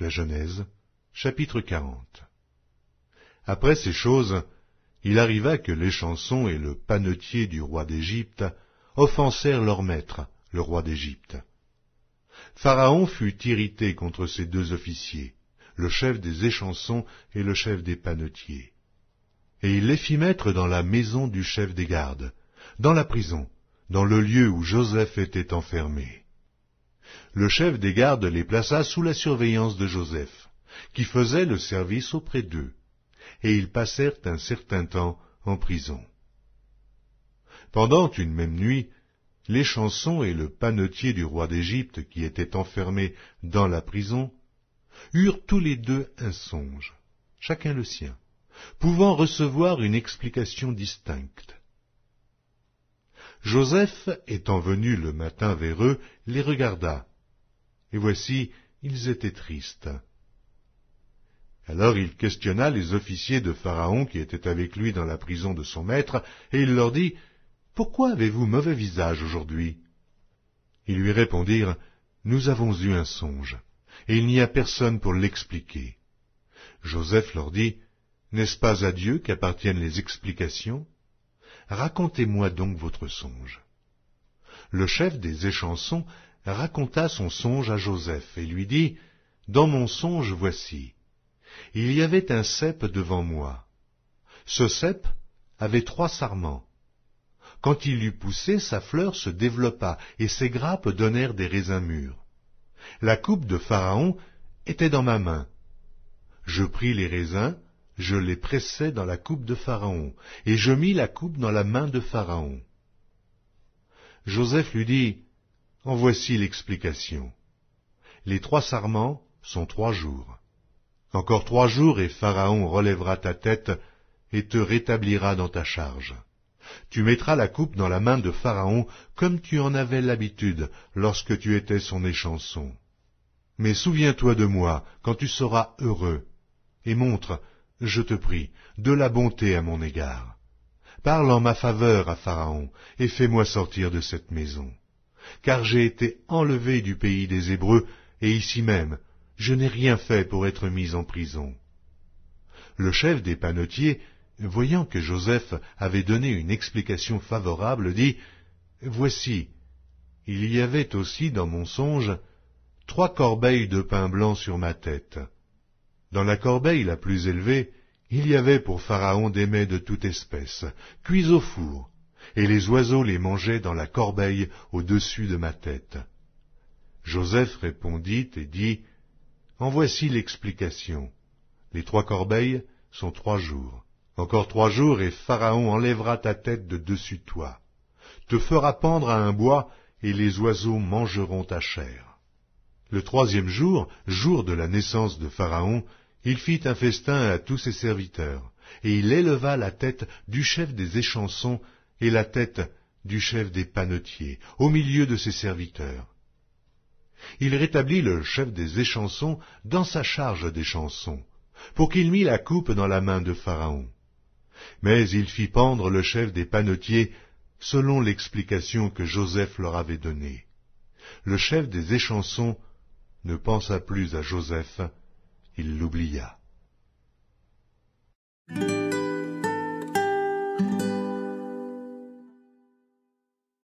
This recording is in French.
La Genèse, chapitre 40. Après ces choses, il arriva que l'échanson et le panetier du roi d'Égypte offensèrent leur maître, le roi d'Égypte. Pharaon fut irrité contre ces deux officiers, le chef des échansons et le chef des panetiers. Et il les fit mettre dans la maison du chef des gardes, dans la prison, dans le lieu où Joseph était enfermé. Le chef des gardes les plaça sous la surveillance de Joseph, qui faisait le service auprès d'eux, et ils passèrent un certain temps en prison. Pendant une même nuit, l'échanson et le panetier du roi d'Égypte, qui étaient enfermés dans la prison, eurent tous les deux un songe, chacun le sien, pouvant recevoir une explication distincte. Joseph, étant venu le matin vers eux, les regarda, et voici, ils étaient tristes. Alors il questionna les officiers de Pharaon qui étaient avec lui dans la prison de son maître, et il leur dit, « Pourquoi avez-vous mauvais visage aujourd'hui » Ils lui répondirent, « Nous avons eu un songe, et il n'y a personne pour l'expliquer. » Joseph leur dit, « N'est-ce pas à Dieu qu'appartiennent les explications ? Racontez-moi donc votre songe. » Le chef des échansons raconta son songe à Joseph et lui dit, « Dans mon songe, voici, il y avait un cep devant moi. Ce cep avait 3 sarments. Quand il eut poussé, sa fleur se développa et ses grappes donnèrent des raisins mûrs. La coupe de Pharaon était dans ma main. Je pris les raisins, je les pressai dans la coupe de Pharaon, et je mis la coupe dans la main de Pharaon. » Joseph lui dit, « En voici l'explication. Les 3 sarments sont 3 jours. Encore 3 jours et Pharaon relèvera ta tête et te rétablira dans ta charge. Tu mettras la coupe dans la main de Pharaon comme tu en avais l'habitude lorsque tu étais son échanson. Mais souviens-toi de moi quand tu seras heureux, et montre, je te prie, de la bonté à mon égard. Parle en ma faveur à Pharaon, et fais-moi sortir de cette maison. Car j'ai été enlevé du pays des Hébreux, et ici même, je n'ai rien fait pour être mis en prison. » Le chef des panetiers, voyant que Joseph avait donné une explication favorable, dit, « Voici, il y avait aussi dans mon songe 3 corbeilles de pain blanc sur ma tête. Dans la corbeille la plus élevée, il y avait pour Pharaon des mets de toute espèce, cuits au four, et les oiseaux les mangeaient dans la corbeille au-dessus de ma tête. » Joseph répondit et dit, « En voici l'explication. Les 3 corbeilles sont 3 jours. Encore 3 jours et Pharaon enlèvera ta tête de dessus toi, te fera pendre à un bois et les oiseaux mangeront ta chair. » Le 3e jour, jour de la naissance de Pharaon, il fit un festin à tous ses serviteurs, et il éleva la tête du chef des échansons et la tête du chef des panetiers, au milieu de ses serviteurs. Il rétablit le chef des échansons dans sa charge d'échanson, pour qu'il mît la coupe dans la main de Pharaon. Mais il fit pendre le chef des panetiers selon l'explication que Joseph leur avait donnée. Le chef des échansons ne pensa plus à Joseph, il l'oublia.